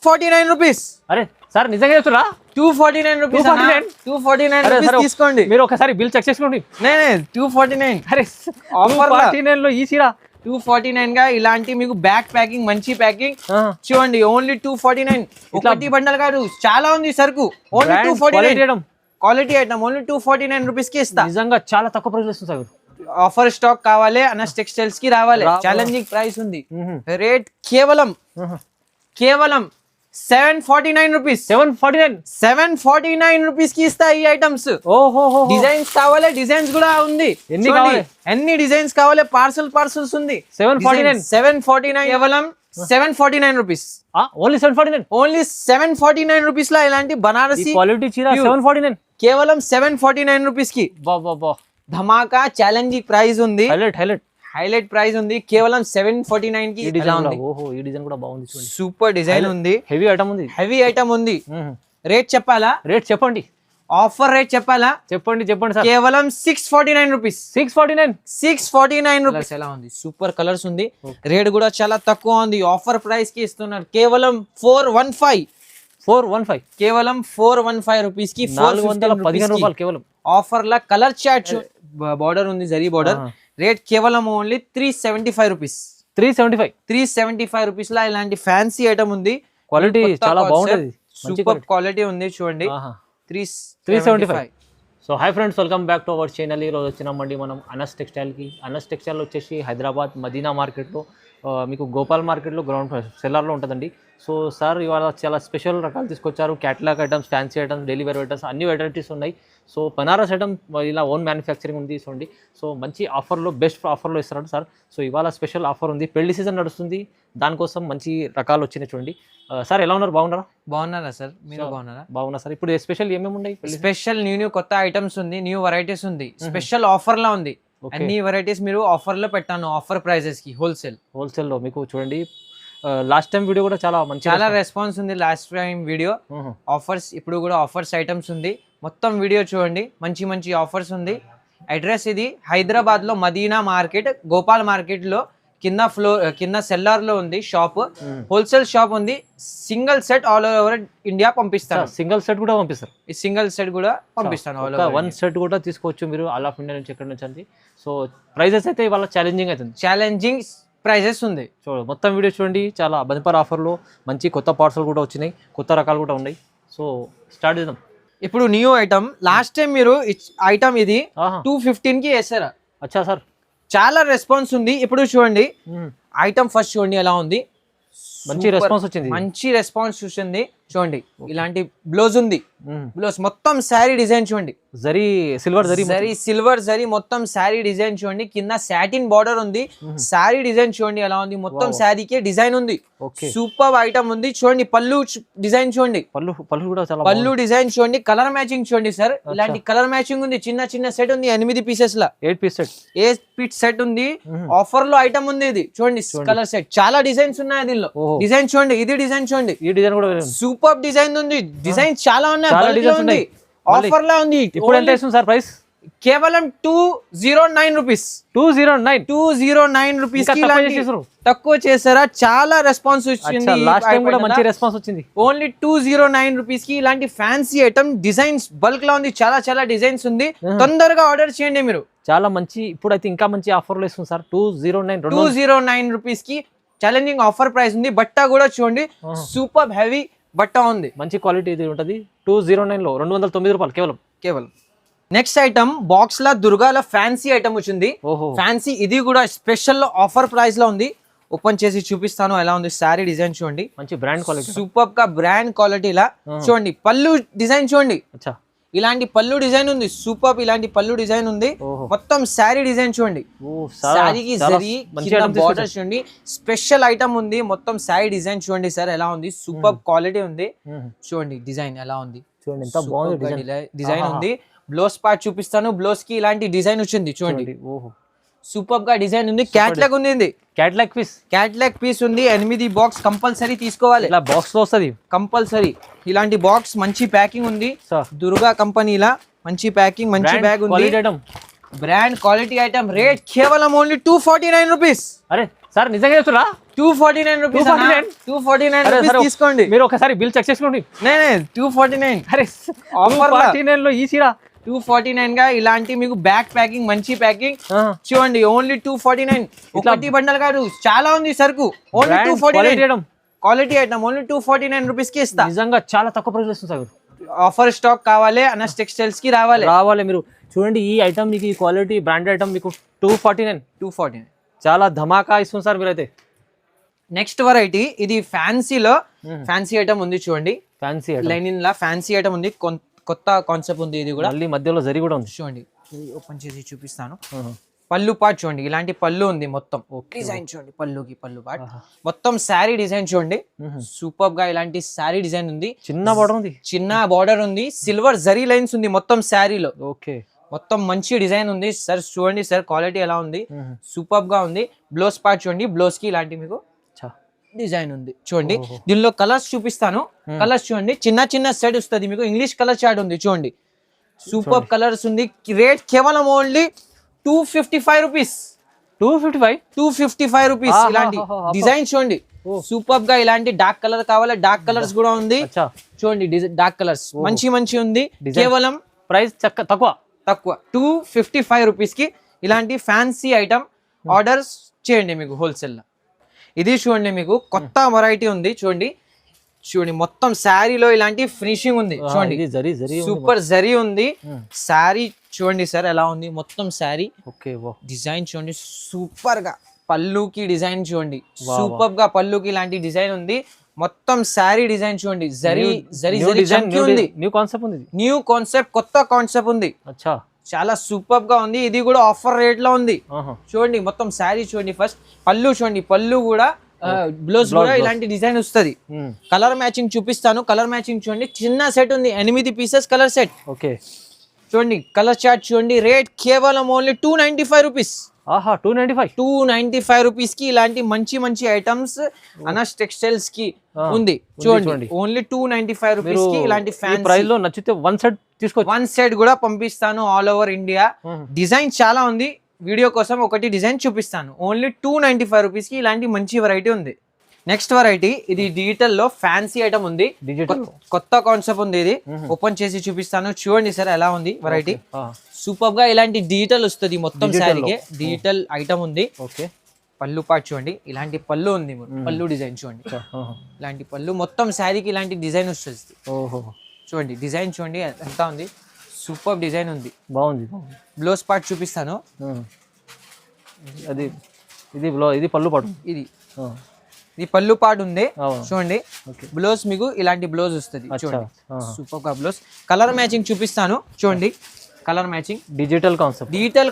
49 rupees. అరే sir నిజంగా చెప్తురా? 249 rupees. 249 rupees తీసుకోండి. మీరు ఒకసారి బిల్ చెక్ చేసుకోండి. 249. అరే ఆఫర్ 49 లో ఈ చీర 249 గా ఇలాంటి మీకు బ్యాక్ ప్యాకింగ్ మంచి ప్యాకింగ్ చూడండి. ఓన్లీ 249. ఒకటి బండల్ కాదు, చాలా ఉంది సరుకు. Only 249 quality item. Only 249 rupees కి ఇస్తా. నిజంగా చాలా తక్కువ ప్రైస్ ఇస్తుంది సార్. ఆఫర్ స్టాక్ కావాలి అనస్ టెక్స్టైల్స్ కి రావాలి. ఛాలెంజింగ్ ప్రైస్ ఉంది. రేట్ కేవలం 749 రూపీస్. 749 రూపీస్ కి ఇస్తా ఈ ఐటమ్స్. డిజైన్స్ కావాలి, డిజైన్స్ కూడా ఉంది. ఎన్ని డిజైన్స్ కావాలి, పార్సల్స్ ఉంది. 749 కేవలం 749 రూపీస్. ఓన్లీ 749 రూపీస్ లో ఇలాంటి బనారసి క్వాలిటీ చీర 749 కేవలం 749 రూపీస్ కి. ధమాకా ఛాలెంజింగ్ ప్రైస్ ఉంది. హైలైట్ ప్రైస్ ఉంది. కేవలం 749 కి. ఈ డిజైన్ కూడా బాగుంది. సూపర్ డిజైన్ ఉంది. హెవీ ఐటమ్ ఉంది. రేట్ చెప్పాలా? రేట్ చెప్పండి. ఆఫర్ రేట్ చెప్పాలా? చెప్పండి సార్. కేవలం 649 రూపీస్. 649 రూపీస్. ఎలా ఉంది? సూపర్ కలర్స్ ఉంది. రేట్ కూడా చాలా తక్కువ ఉంది. ఆఫర్ ప్రైస్ కి ఇస్తున్నారు. కేవలం 415. కేవలం 415 రూపీస్ కి 415 రూపాయలు కేవలం. ఆఫర్ లా కలర్ చార్ట్ బార్డర్ ఉంది, జరీ బార్డర్. రేట్ కేవలం ఓన్లీ 375 రూపీస్. 375 రూపీస్ లా ఇలాంటి ఫ్యాన్సీ ఐటమ్ ఉంది. క్వాలిటీ చాలా బాగుంటది. సూపర్ క్వాలిటీ ఉంది చూడండి. 375. So hi friends, welcome back to our channel. ఈరోజు వచ్చినామండి మనం అనస్ టెక్స్టైల్కి. అనస్ టెక్స్టైల్ వచ్చేసి హైదరాబాద్ మదీనా మార్కెట్లో, మీకు గోపాల్ మార్కెట్లో గ్రౌండ్ సెల్లార్లో ఉంటుందండి. సో సార్ ఇవాళ చాలా స్పెషల్ రకాలు తీసుకొచ్చారు. Catalogue items, fancy items, daily wear items అన్ని వెరైటీస్ ఉన్నాయి. సో బనారస్ ఐటమ్ ఇలా ఓన్ మ్యానుఫ్యాక్చరింగ్ ఉంది చూడండి. సో మంచి ఆఫర్లో, బెస్ట్ ఆఫర్లో ఇస్తారు సార్. సో ఇవాళ స్పెషల్ ఆఫర్ ఉంది. పెళ్లి సీజన్ నడుస్తుంది, దానికోసం మంచి రకాలు వచ్చినాయి చూడండి. సార్ ఎలా ఉన్నారు? బాగున్నారా సార్? మీరు బాగున్నా సార్. ఇప్పుడు స్పెషల్ ఏమేమి ఉన్నాయి? స్పెషల్ న్యూ కొత్త ఐటమ్స్ ఉంది, న్యూ వెరైటీస్ ఉంది. స్పెషల్ ఆఫర్ లా ఉంది. అన్ని వెరైటీస్ మీరు ఆఫర్ లో పెట్టాను. ఆఫర్ ప్రైజెస్ కి హోల్సేల్ లో మీకు చూడండి. లాస్ట్ టైం వీడియో కూడా చాలా రెస్పాన్స్ ఉంది. లాస్ట్ టైం వీడియో ఆఫర్స్, ఇప్పుడు కూడా ఆఫర్స్ ఐటమ్స్ ఉంది. మొత్తం వీడియో చూడండి. మంచి ఆఫర్స్ ఉంది. అడ్రస్ ఇది హైదరాబాద్ లో మదీనా మార్కెట్, గోపాల్ మార్కెట్ లో కింద సెల్లార్ లో ఉంది షాప్. హోల్సేల్ షాప్ ఉంది. Single set all over India పంపిస్తాను. సింగిల్ సెట్ కూడా పంపిస్తారు. ఈ సింగిల్ సెట్ కూడా పంపిస్తాను. వన్ సెట్ కూడా తీసుకోవచ్చు మీరు ఆల్ ఆఫ్ ఇండియా నుంచి, ఎక్కడి నుంచి అండి. సో ప్రైజెస్ అయితే ఇవాళ ఛాలెంజింగ్ ప్రైజెస్ ఉంది. చూడండి మొత్తం వీడియో చూడండి. చాలా బంపర్ ఆఫర్లో మంచి కొత్త పార్సల్ కూడా వచ్చినాయి, కొత్త రకాలు కూడా ఉన్నాయి. సో స్టార్ట్ చేద్దాం. ఇప్పుడు న్యూ ఐటమ్. లాస్ట్ టైం మీరు ఐటమ్ ఇది 215 కి వేసారా? అచ్చా సార్, చాలా రెస్పాన్స్ ఉంది. ఇప్పుడు చూడండి ఐటమ్ ఫస్ట్ చూడండి ఎలా ఉంది. మంచి రెస్పాన్స్ వచ్చింది. చూడండి ఇలాంటి బ్లౌజ్ ఉంది. బ్లౌజ్ మొత్తం శారీ డిజైన్ చూడండి. సిల్వర్ జరీ మొత్తం శారీ డిజైన్ చూడండి. కింద సాటిన్ బార్డర్ ఉంది. శారీ డిజైన్ చూడండి ఎలా ఉంది. మొత్తం శారీకే డిజైన్ ఉంది. సూపర్ ఐటమ్ ఉంది. చూడండి పళ్ళు డిజైన్ చూడండి. పళ్ళు డిజైన్ చూడండి. కలర్ మ్యాచింగ్ చూడండి సార్. ఇలాంటి కలర్ మ్యాచింగ్ ఉంది. చిన్న సెట్ ఉంది. 8 పీసెస్ లా 8 పీస్ సెట్ ఉంది. ఆఫర్ లో ఐటమ్ ఉంది. ఇది చూడండి కలర్ సెట్. చాలా డిజైన్స్ ఉన్నాయి దీనిలో. డిజైన్ చూడండి. ఇది డిజైన్ చూడండి. ఈ డిజైన్ కూడా సూపర్ డిజైన్ ఉంది. డిజైన్ చాలా ఉన్నాయి. ఆఫర్ లా ఉంది. ఇప్పుడు ఎంత ఇస్తుంది సార్ ప్రైస్? కేవలం 209 రూపీస్. 209 రూపీస్ తక్కువ చేసారా? చాలా రెస్పాన్స్ వచ్చింది. లాస్ట్ టైం కూడా మంచి రెస్పాన్స్ వచ్చింది. ఓన్లీ 209 రూపీస్ కి ఇలాంటి ఫ్యాన్సీ ఐటమ్ డిజైన్స్ బల్క్ లా ఉంది. చాలా డిజైన్స్ ఉంది. తొందరగా ఆర్డర్ చేయండి మీరు. చాలా మంచి, ఇప్పుడు అయితే ఇంకా మంచి ఆఫర్ లో ఇస్తుంది సార్. 209 రూపీస్ కి ఛాలెంజింగ్ ఆఫర్ ప్రైస్ ఉంది. బట్ట కూడా చూడండి సూపర్ హెవీ బట్ట ఉంది. మంచి క్వాలిటీ ఇది ఉంటుంది. 209 లో 209 రూపాయలు కేవలం. నెక్స్ట్ ఐటమ్ బాక్స్ లా దుర్గాల ఫ్యాన్సీ ఐటమ్ వచ్చింది. ఫ్యాన్సీ ఇది కూడా స్పెషల్ ఆఫర్ ప్రైస్ లో ఉంది. ఓపెన్ చేసి చూపిస్తాను ఎలా ఉంది. శారీ డిజైన్ చూడండి. మంచి బ్రాండ్ క్వాలిటీ, సూపర్ గా బ్రాండ్ క్వాలిటీ లా చూడండి. పళ్ళు డిజైన్ చూడండి. ఇలాంటి పళ్ళు డిజైన్ ఉంది. సూపర్ ఇలాంటి పళ్ళు డిజైన్ ఉంది. మొత్తం శారీ డిజైన్ చూడండి. శారీకి బార్డర్ చూడండి. స్పెషల్ ఐటమ్ ఉంది. మొత్తం శారీ డిజైన్ చూడండి సార్ ఎలా ఉంది. సూపర్ క్వాలిటీ ఉంది. చూడండి డిజైన్ ఎలా ఉంది. డిజైన్ ఉంది. బ్లౌజ్ పార్ట్ చూపిస్తాను. బ్లౌజ్ కి ఇలాంటి డిజైన్ వచ్చింది చూడండి. సూపర్ గా డిజైన్ ఉంది. క్యాట్లాగ్ ఉంది. క్యాట్లాగ్ పీస్ ఉంది. 8 బాక్స్ కంపల్సరీ తీసుకోవాలి. ఇలా బాక్స్ లో వస్తుంది కంపల్సరీ. ఇలాంటి బాక్స్ మంచి ప్యాకింగ్ ఉంది. దుర్గా కంపెనీలా మంచి ప్యాకింగ్, మంచి బ్యాగ్ ఉంది. Brand quality item. రేట్ కేవలం ఓన్లీ 249 రూపీస్. అరే సార్ నిజంగా చెప్తున్నా 249 రూపీస్ 249 రూపీస్ తీసుకోండి. మీరు ఒకసారి బిల్ చెక్ చేసుకోండి. 249 అరే ఆఫర్ 49 లో ఈ చీర 249 గా ఇలాంటి మీకు బ్యాక్ ప్యాకింగ్ మంచి ప్యాకింగ్ చూడండి. ఓన్లీ 249. ఒకటి బండల్ కాదు, చాలా ఉంది సరుకు. Only 249 quality item. Only 249 rupees కి ఇస్తా. నిజంగా చాలా తక్కువ ప్రైస్ ఇస్తుంది సార్. ఆఫర్ స్టాక్ కావాలి అనస్ టెక్స్టైల్స్ కి రావాలి మీరు చూడండి. ఈ ఐటమ్ మీకు ఈ క్వాలిటీ బ్రాండెడ్ ఐటమ్ మీకు 249 చాలా ధమాకా ఇస్తుంది సార్ మీరైతే. నెక్స్ట్ వెరైటీ ఇది ఫ్యాన్సీలో ఫ్యాన్సీ ఐటమ్ ఉంది చూడండి. ఫ్యాన్సీ లైనిన్ లా ఫ్యాన్సీ ఐటమ్ ఉంది. కొత్త కాన్సెప్ట్ ఉంది. ఇది కూడా మళ్ళీ మధ్యలో జరీ కూడా ఉంది చూడండి. ఓపెన్ చేసి చూపిస్తాను. పళ్ళు పార్ట్ చూడండి. ఇలాంటి పళ్ళు ఉంది మొత్తం. డిజైన్ చూడండి. పళ్ళు పార్ట్ మొత్తం శారీ డిజైన్ చూడండి. సూపర్ గా ఇలాంటి శారీ డిజైన్ ఉంది. చిన్న బార్డర్ ఉంది. సిల్వర్ జరీ లైన్స్ ఉంది మొత్తం శారీలో. ఓకే మొత్తం మంచి డిజైన్ ఉంది సార్. చూడండి సార్ క్వాలిటీ ఎలా ఉంది. సూపర్ గా ఉంది. బ్లౌజ్ పార్ట్ చూడండి. బ్లౌజ్ కి ఇలాంటి మీకు డిజైన్ ఉంది చూడండి. దీనిలో కలర్స్ చూపిస్తాను. కలర్స్ చూడండి. చిన్న సెట్ వస్తుంది మీకు. ఇంగ్లీష్ కలర్ చార్ట్ ఉంది చూడండి. సూపర్ కలర్స్ ఉంది. రేట్ కేవలం ఓన్లీ 255 రూపీస్. 255 రూపీస్. ఇలాంటి డిజైన్ చూడండి. సూపర్ గా ఇలాంటి డార్క్ కలర్ కావాలి. డార్క్ కలర్స్ కూడా ఉంది చూడండి. డార్క్ కలర్స్ మంచి ఉంది. కేవలం ప్రైస్ తక్కువ 255 రూపీస్ కి ఇలాంటి ఫ్యాన్సీ ఐటమ్ ఆర్డర్స్ చేయండి మీకు హోల్సేల్ లో. ఇది చూడండి మీకు కొత్త వెరైటీ ఉంది చూడండి. మొత్తం శారీలో ఇలాంటి ఫినిషింగ్ ఉంది చూడండి. సూపర్ జరీ ఉంది. శారీ చూడండి సార్ ఎలా ఉంది. మొత్తం శారీ డిజైన్ చూడండి. సూపర్ గా పళ్ళుకి డిజైన్ చూడండి. సూపర్ గా పళ్ళుకి ఇలాంటి డిజైన్ ఉంది. మొత్తం శారీ డిజైన్ చూడండి. న్యూ కాన్సెప్ట్ కొత్త కాన్సెప్ట్ ఉంది. చాలా సూపర్ గా ఉంది. ఇది కూడా ఆఫర్ రేట్ లో ఉంది చూడండి. మొత్తం శారీ చూడండి. ఫస్ట్ పళ్ళు చూడండి. పళ్ళు కూడా బ్లౌజ్ కూడా ఇలాంటి డిజైన్ వస్తుంది. కలర్ మ్యాచింగ్ చూపిస్తాను. కలర్ మ్యాచింగ్ చూడండి. చిన్న సెట్ ఉంది. 8 పీసెస్ కలర్ సెట్. ఓకే చూడండి. కలర్ చార్ట్ చూడండి. రేట్ కేవలం ఓన్లీ 295 రూపీస్. 295 రూపీస్ కి ఇలాంటి మంచి ఐటమ్స్ అనస్ టెక్స్టైల్స్ కి ఉంది చూడండి. ఓన్లీ 295 రూపీస్ కి ఇలాంటి ఫ్యాన్సీ ప్రైస్ లో నచ్చితే వన్ సెట్ కూడా పంపిస్తాను ఆల్ ఓవర్ ఇండియా. డిజైన్ చాలా ఉంది. వీడియో కోసం ఒకటి డిజైన్ చూపిస్తాను. ఓన్లీ 295 రూపీస్ కి ఇలాంటి మంచి వెరైటీ ఉంది. నెక్స్ట్ వెరైటీ ఇది డిజిటల్ లో ఫ్యాన్సీ ఐటమ్ ఉంది. కొత్త కాన్సెప్ట్ ఉంది. ఇది ఓపెన్ చేసి చూపిస్తాను చూడండి సార్ ఎలా ఉంది వెరైటీ. సూపర్ గా ఇలాంటి డిజిటల్ వస్తుంది మొత్తం శారీకి. డిజిటల్ ఐటమ్ ఉంది. ఓకే పళ్ళు పార్ట్ చూడండి. ఇలాంటి పళ్ళు ఉంది. పళ్ళు డిజైన్ చూడండి. ఇలాంటి పళ్ళు మొత్తం శారీకి ఇలాంటి డిజైన్ వస్తుంది చూడండి. డిజైన్ చూడండి ఎంత ఉంది. సూపర్ డిజైన్ ఉంది. బాగుంది. బ్లౌజ్ పార్ట్ చూపిస్తాను. ఇది పళ్ళు పాటు. ఇది పళ్ళు పార్ట్ ఉంది చూడండి. బ్లౌజ్ మీకు ఇలాంటి బ్లౌజ్ వస్తుంది చూడండి. సూపర్ గా బ్లౌజ్. కలర్ మ్యాచింగ్ చూపిస్తాను చూడండి. కలర్ మ్యాచింగ్ డిజిటల్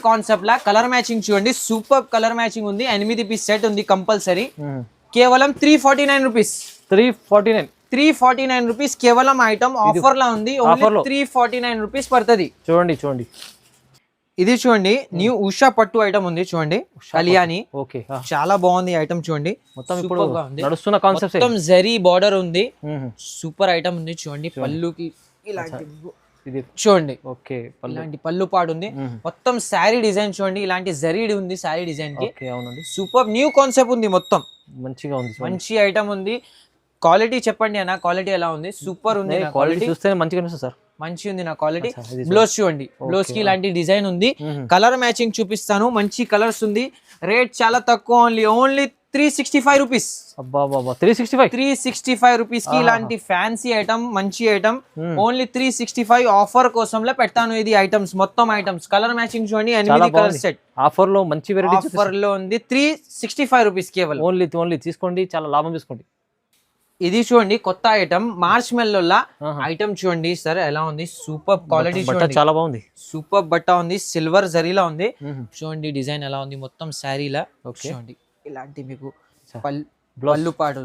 కాన్సెప్ట్ లా కలర్ మ్యాచింగ్ చూడండి. సూపర్ కలర్ మ్యాచింగ్ ఉంది. 8 పీస్ సెట్ ఉంది కంపల్సరీ. కేవలం 349 రూపీస్. 349 రూపీస్ కేవలం ఐటమ్ ఆఫర్ లా ఉంది. 349 రూపీస్ పడుతుంది చూడండి. ఇది చూడండి. న్యూ ఉషా పట్టు ఐటమ్ ఉంది చూడండి. కళ్యాణి చాలా బాగుంది ఐటమ్ చూడండి. మొత్తం జరీ బార్డర్ ఉంది. సూపర్ ఐటమ్ ఉంది చూడండి. పళ్ళుకి ఇలాంటి చూడండి. ఇలాంటి పళ్ళు పాడు ఉంది. మొత్తం శారీ డిజైన్ చూడండి. ఇలాంటి జరీ ఉంది శారీ డిజైన్ కి. సూపర్ న్యూ కాన్సెప్ట్ ఉంది. మొత్తం మంచిగా ఉంది. మంచి ఐటమ్ ఉంది. క్వాలిటీ చెప్పండి అన్న. క్వాలిటీ ఎలా ఉంది. సూపర్ ఉంది. క్వాలిటీ చూస్తే మంచిగా ఉంది సార్. మంచి ఉంది నా క్వాలిటీ. బ్లౌజ్ చూడండి. బ్లౌజ్ కి ఇలాంటి డిజైన్ ఉంది. కలర్ మ్యాచింగ్ చూపిస్తాను. మంచి కలర్స్ ఉంది. రేట్ చాలా తక్కువ. Only 365 rupees. 365 రూపీస్ కి ఇలాంటి ఫ్యాన్సీ ఐటమ్ మంచి ఐటమ్ ఓన్లీ 365 ఆఫర్ కోసంలో పెడతాను. ఇది ఐటమ్స్ మొత్తం ఐటమ్స్ కలర్ మ్యాచింగ్ చూడండి. 8 కలర్ సెట్ ఆఫర్ లో మంచి వెరైటీ ఆఫర్ లో ఉంది. 365 రూపీస్ కేవలం. ఓన్లీ తీసుకోండి. చాలా లాభం తీసుకోండి. ఇది చూడండి కొత్త ఐటమ్ మార్చ్ మెల్లోలా ఐటమ్ చూడండి సార్ ఎలా ఉంది. సూపర్ క్వాలిటీ చూడండి. చాలా బాగుంది. సూపర్ బట్ట ఉంది. సిల్వర్ జరీలా ఉంది చూడండి. డిజైన్ ఎలా ఉంది. మొత్తం శారీలా చూడండి. ఇలాంటి మీకు పళ్ళు పాటు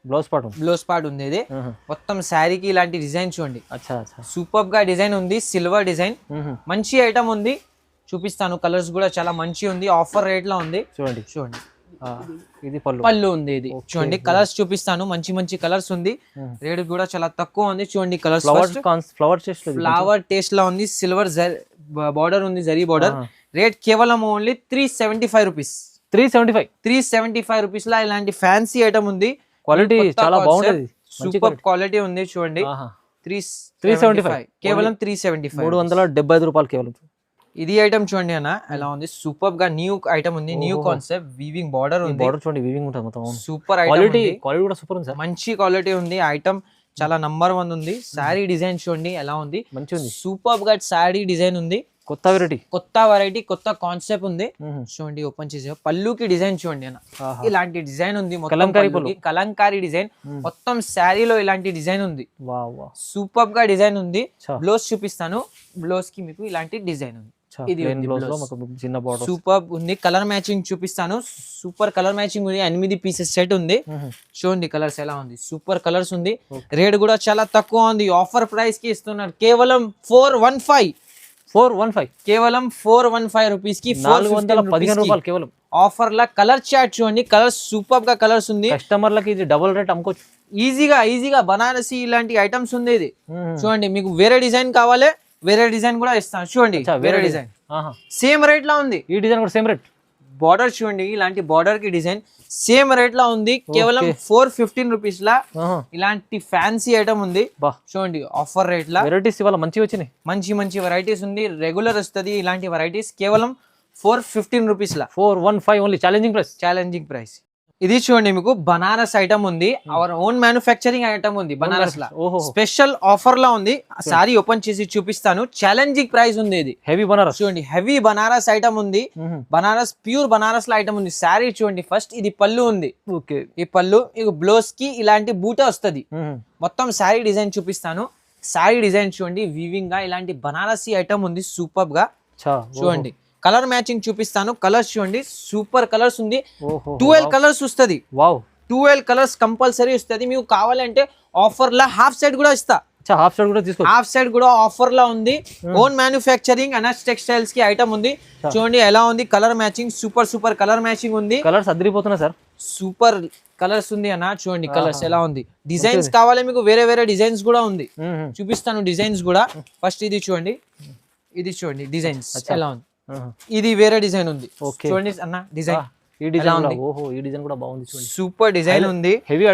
బ్లౌజ్ పార్ట్ ఉంది. ఇది మొత్తం శారీకి ఇలాంటి డిజైన్ చూడండి. సూపర్ గా డిజైన్ ఉంది. సిల్వర్ డిజైన్ మంచి ఐటమ్ ఉంది. చూపిస్తాను. కలర్స్ కూడా చాలా మంచి ఉంది. ఆఫర్ రేట్ లో ఉంది చూడండి. ఇది పళ్ళు ఉంది. ఇది చూడండి. కలర్స్ చూపిస్తాను. మంచి కలర్స్ ఉంది. రేట్ కూడా చాలా తక్కువ ఉంది చూడండి. కలర్స్ ఫ్లవర్ టేస్ట్ లా ఉంది. సిల్వర్ బార్డర్ ఉంది. జరీ బార్డర్. రేట్ కేవలం ఓన్లీ 375 రూపీస్. 375 రూపీస్ లా ఇలాంటి ఫ్యాన్సీ ఐటమ్ ఉంది. క్వాలిటీ చాలా బాగుంటది, సూపర్ క్వాలిటీ ఉంది చూడండి. 375 కేవలం 375, 375 రూపాయలు కేవలం. ఇది ఐటమ్ చూడండి అన్న ఎలా ఉంది, సూపర్ గా న్యూ ఐటమ్ ఉంది, న్యూ కాన్సెప్ట్, వీవింగ్ బార్డర్ ఉంది. బార్డర్ చూడండి, వీవింగ్ ఉంటుంది మొత్తం. సూపర్ క్వాలిటీ కూడా సూపర్ ఉంది సార్, మంచి క్వాలిటీ ఉంది. ఐటమ్ చాలా నంబర్ 1 ఉంది. శారీ డిజైన్ చూడండి ఎలా ఉంది, మంచిగా ఉంది. సూపర్ గా శారీ డిజైన్ ఉంది. కొత్త వెరైటీ, కొత్త కాన్సెప్ట్ ఉంది. చూడండి ఓపెన్ చేసే పళ్ళుకి డిజైన్ చూడండి అన్న, ఇలాంటి డిజైన్ ఉంది. కలంకారీ డిజైన్ మొత్తం శారీలో ఇలాంటి డిజైన్ ఉంది. సూపర్ గా డిజైన్ ఉంది. బ్లౌజ్ చూపిస్తాను, బ్లౌజ్ కి మీకు ఇలాంటి డిజైన్ ఉంది. ఇది చిన్న బార్డర్ సూపర్ ఉంది. కలర్ మ్యాచింగ్ చూపిస్తాను, సూపర్ కలర్ మ్యాచింగ్ ఉంది. 8 పీసెస్ సెట్ ఉంది. చూడండి కలర్స్ ఎలా ఉంది, సూపర్ కలర్స్ ఉంది. రేట్ కూడా చాలా తక్కువ ఉంది, ఆఫర్ ప్రైస్ కి ఇస్తున్నారు. కేవలం 415, కేవలం 415 రూపీస్ కి 415 రూపాయలు కేవలం. ఆఫర్ లా కలర్ చార్ట్ చూడండి, కలర్స్ సూపర్ గా కలర్స్ ఉంది. కస్టమర్లకి ఇది డబుల్ రేట్ అమ్ముకోవచ్చు ఈజీగా. బనారసి ఇలాంటి ఐటమ్స్ ఉంది. ఇది చూడండి, మీకు వేరే డిజైన్ కావాలి, వేరే డిజైన్ కూడా ఇస్తాను. చూడండి వేరే డిజైన్ సేమ్ రేట్ లా ఉంది. ఈ డిజైన్ కూడా సేమ్ రేట్. బార్డర్ చూడండి, ఇలాంటి బార్డర్ కి డిజైన్ సేమ్ రేట్ లా ఉంది. కేవలం 415 రూపీస్ లా ఇలాంటి ఫ్యాన్సీ ఐటమ్ ఉంది. చూడండి ఆఫర్ రేట్ లా వెరైటీస్ ఇవాళ మంచిగా వచ్చినాయి, మంచి వెరైటీస్ ఉంది. రెగ్యులర్ వస్తుంది ఇలాంటి వెరైటీస్. కేవలం 415 రూపీస్ లా, 415 ఓన్లీ. Challenging price. ఇది చూడండి, మీకు బనారస్ ఐటమ్ ఉంది. అవర్ ఓన్ మ్యానుఫ్యాక్చరింగ్ ఐటమ్ ఉంది బనారస్ లా. స్పెషల్ ఆఫర్ లా ఉంది. సారీ ఓపెన్ చేసి చూపిస్తాను. ఛాలెంజింగ్ ప్రైస్ ఉంది. ఇది హెవీ బనారస్ చూడండి, హెవీ బనారస్ ఐటమ్ ఉంది. బనారస్ ప్యూర్ బనారస్ లా ఐటమ్ ఉంది. సారీ చూడండి, ఫస్ట్ ఇది పళ్ళు ఉంది. ఈ పళ్ళు, ఈ బ్లౌజ్ కి ఇలాంటి బూటా వస్తుంది. మొత్తం సారీ డిజైన్ చూపిస్తాను. సారీ డిజైన్ చూడండి, వీవింగ్ గా ఇలాంటి బనారసి ఐటమ్ ఉంది. సూపర్ గా చూడండి. కలర్ మ్యాచింగ్ చూపిస్తాను. కలర్స్ చూడండి, సూపర్ కలర్స్ ఉంది. 12 కలర్స్ వస్తుంది. 12 కలర్స్ కంపల్సరీ వస్తుంది. మీకు కావాలంటే ఆఫర్ లా హాఫ్ సెట్ కూడా ఇస్తా. హాఫ్ సెట్ కూడా ఆఫర్ లా ఉంది. ఓన్ మ్యానుఫ్యాక్చరింగ్ అనస్ టెక్స్టైల్స్ కి ఐటమ్ ఉంది. చూడండి ఎలా ఉంది, colour matching super colour matching ఉంది. కలర్స్ అదిరిపోతున్నా సార్, సూపర్ కలర్స్ ఉంది అన్న. చూడండి కలర్స్ ఎలా ఉంది. డిజైన్స్ కావాలి మీకు, వేరే డిజైన్స్ కూడా ఉంది. చూపిస్తాను డిజైన్స్ కూడా. ఫస్ట్ ఇది చూడండి, డిజైన్స్ ఎలా ఉంది. ఇది వేరే డిజైన్ ఉంది. చూడండి అన్న డిజైన్, ఈ డిజైన్ కూడా బాగుంది. చూడండి సూపర్ డిజైన్ ఉంది. హెవీ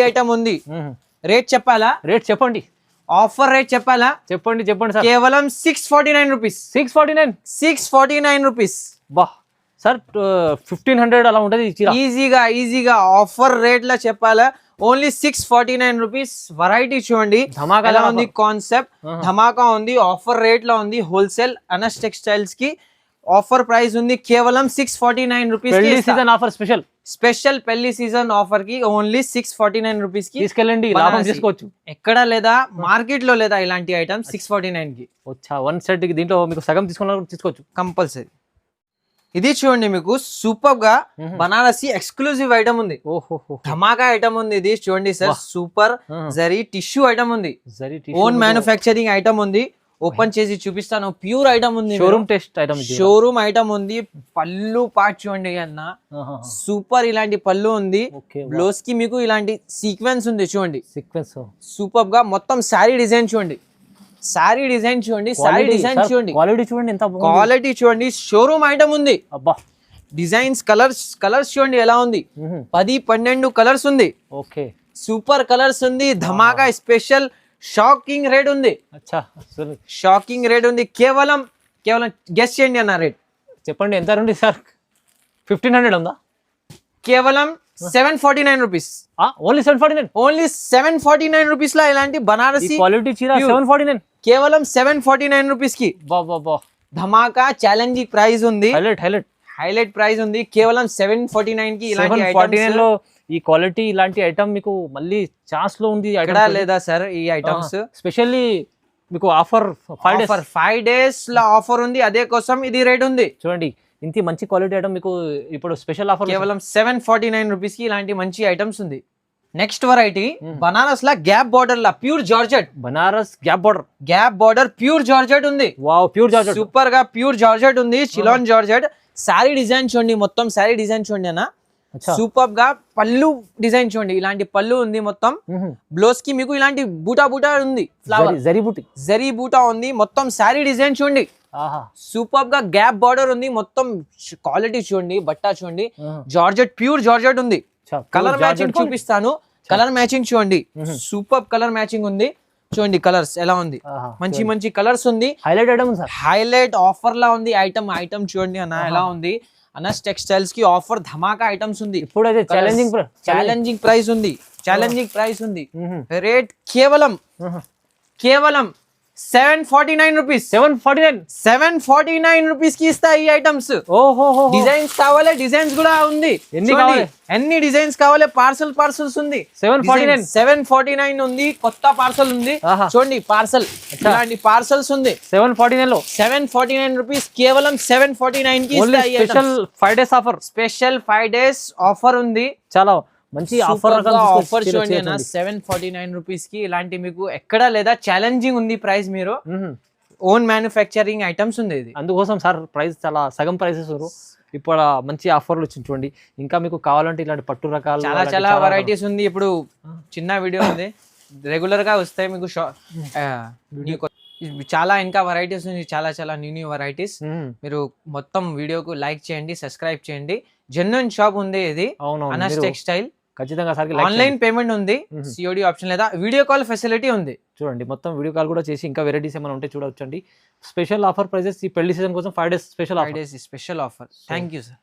ఐటమ్ ఉంది. రేట్ చెప్పాలా? రేట్ చెప్పండి. ఆఫర్ రేట్ చెప్పాలా? చెప్పండి సార్. కేవలం 649 రూపీస్. 649 రూపీస్. సార్ 1500 అలా ఉంటది ఈజీగా ఆఫర్ రేట్ లా చెప్పాలా? Only 649 rupees. వెరైటీ చూడండి ఎలా ఉంది, కాన్సెప్ట్ ధమాకా ఉంది. ఆఫర్ రేట్ లో ఉంది. హోల్సేల్ అనస్ టెక్స్టైల్స్ కి ఆఫర్ ప్రైస్ ఉంది. కేవలం 649 రూపీస్. స్పెషల్ పెళ్లి సీజన్ ఆఫర్ కి ఓన్లీ 649 రూపీస్ కి తీసుకెళ్ళండి, లాభం చేసుకోవచ్చు. ఎక్కడ లేదా, మార్కెట్ లో లేదా ఇలాంటి ఐటమ్ 649 కి. వన్ సెట్ కి దీంట్లో మీకు సగం తీసుకోవచ్చు కంపల్సరీ. ఇది చూడండి, మీకు సూపర్ గా బనారసి ఎక్స్క్లూజివ్ ఐటమ్ ఉంది. ధమాకా ఐటమ్ ఉంది. ఇది చూడండి sir, super zari tissue item ఉంది. ఓన్ మ్యానుఫ్యాక్చరింగ్ ఐటమ్ ఉంది. ఓపెన్ చేసి చూపిస్తాను. ప్యూర్ ఐటమ్ ఉంది, షోరూమ్ ఐటమ్ ఉంది. పళ్ళు పార్ట్ చూడండి అన్న, సూపర్ ఇలాంటి పళ్ళు ఉంది. బ్లౌజ్ కి మీకు ఇలాంటి సీక్వెన్స్ ఉంది. చూడండి సూపర్ గా మొత్తం శారీ డిజైన్ చూడండి. క్వాలిటీ చూడండి. షోరూమ్ ఐటమ్ ఉంది. డిజైన్స్ కలర్స్ చూడండి ఎలా ఉంది. 10-12 కలర్స్ ఉంది. సూపర్ కలర్స్ ఉంది. ధమాకా స్పెషల్ షాకింగ్ రేట్ ఉంది. కేవలం గెస్ చేయండి అన్న రేట్. చెప్పండి ఎంత ఉంది సార్? 1500 ఉందా? కేవలం 749 రూపీస్. ఓన్లీ 749 రూపీస్ లా ఇలాంటి బనారసి క్వాలిటీ చీర 749. కేవలం 749 రూపీస్ కి. ధమాకా ఛాలెంజింగ్ ప్రైస్ ఉంది. హైలైట్ ప్రైస్ ఉంది. కేవలం 749 కి ఇలాంటి 749 లో ఈ క్వాలిటీ ఇలాంటి ఐటమ్ మీకు మళ్ళీ ఛాన్స్ లో ఉంది లేదా సార్? ఈ ఐటమ్స్ స్పెషల్లీ మీకు ఆఫర్ 5 డేస్ లో ఆఫర్ ఉంది. అదే కోసం ఇది రేట్ ఉంది. చూడండి ఇంత మంచి క్వాలిటీ ఐటమ్ మీకు ఇప్పుడు స్పెషల్ ఆఫర్ కేవలం 749 రూపీస్ కి ఇలాంటి మంచి ఐటమ్స్ ఉంది. నెక్స్ట్ వెరైటీ బనారస్ లా గ్యాప్ బార్డర్ లా pure georgette. Banaras gap border pure georgette ఉంది. ప్యూర్ జార్జెట్ సూపర్ గా ప్యూర్ జార్జెట్ ఉంది. చిలాన్ జార్జెట్. శారీ డిజైన్ చూడండి, మొత్తం శారీ డిజైన్ చూడండి అన్న. సూపర్ గా పళ్ళు డిజైన్ చూడండి, ఇలాంటి పళ్ళు ఉంది మొత్తం. బ్లౌజ్ కి మీకు ఇలాంటి బూటా బూటా ఉంది, ఫ్లవర్ జరీ బూటా ఉంది. మొత్తం శారీ డిజైన్ చూడండి, సూపర్ గా గ్యాప్ బార్డర్ ఉంది. మొత్తం క్వాలిటీ చూడండి, బట్ట చూడండి, జార్జెట్ ప్యూర్ జార్జెట్ ఉంది. కలర్ మ్యాచింగ్ చూపిస్తాను, కలర్ మ్యాచింగ్ చూడండి, సూపర్ కలర్ మ్యాచింగ్ ఉంది. చూడండి కలర్స్ ఎలా ఉంది, మంచి మంచి కలర్స్ ఉంది. Highlight item sir, highlight offer లా ఉంది. ఐటమ్ చూడండి అన్న ఎలా ఉంది. అనస్ టెక్స్టైల్స్ కి ఆఫర్ ధమాకా ఐటమ్స్ ఉంది. ఇప్పుడు ఛాలెంజింగ్ ప్రైస్ ఉంది. రేట్ కేవలం 749 రూపీస్. 749 రూపీస్ కి ఇస్తా ఈ ఐటమ్స్. డిజైన్స్ కావాలి, డిజైన్స్ కూడా ఉంది. ఎన్ని డిజైన్స్ కావాలి, పార్సల్స్ ఉంది. 749 ఉంది, కొత్త పార్సల్ ఉంది. చూడండి పార్సల్, ఇలాంటి పార్సల్స్ ఉంది. 749 రూపీస్, కేవలం 749 కి ఇస్తా ఈ special 5 days offer. Special 5 days offer ఉంది. చాలా మంచి ఆఫర్ చూడండి అన్న, 749 రూపీస్ కి ఇలాంటి మీకు ఎక్కడా లేదా. ఛాలెంజింగ్ ఉంది ప్రైస్, మీరు ఓన్ మ్యానుఫ్యాక్చరింగ్ ఐటమ్స్ ఉంది ఇది. అందుకోసం సార్ ప్రైస్ చాలా సగం ప్రైసెస్ ఇప్పుడు మంచి ఆఫర్లు వచ్చింది చూడండి. ఇంకా మీకు కావాలంటే ఇలాంటి పట్టు రకాలు చాలా వెరైటీస్ ఉంది. ఇప్పుడు చిన్న వీడియో ఉంది, రెగ్యులర్ గా వస్తాయి మీకు. చాలా ఇంకా వెరైటీస్ ఉంది, చాలా న్యూ వెరైటీస్. మీరు మొత్తం వీడియోకు లైక్ చేయండి, సబ్స్క్రైబ్ చేయండి. జెన్యూన్ షాప్ ఉంది ఇది, అనస్ టెక్స్టైల్. ఖచ్చితంగా ఆన్లైన్ పేమెంట్ ఉంది, సిఓడి ఆప్షన్ లేదా వీడియో కాల్ ఫెసిలిటీ ఉంది. చూడండి మొత్తం వీడియో కాల్ కూడా చేసి ఇంకా వెరైటీస్ ఏమైనా ఉంటే చూడొచ్చండి. స్పెషల్ ఆఫర్ ప్రైజెస్ ఈ పెళ్లి సీజన్ కోసం 5 days special offer. Thank you sir.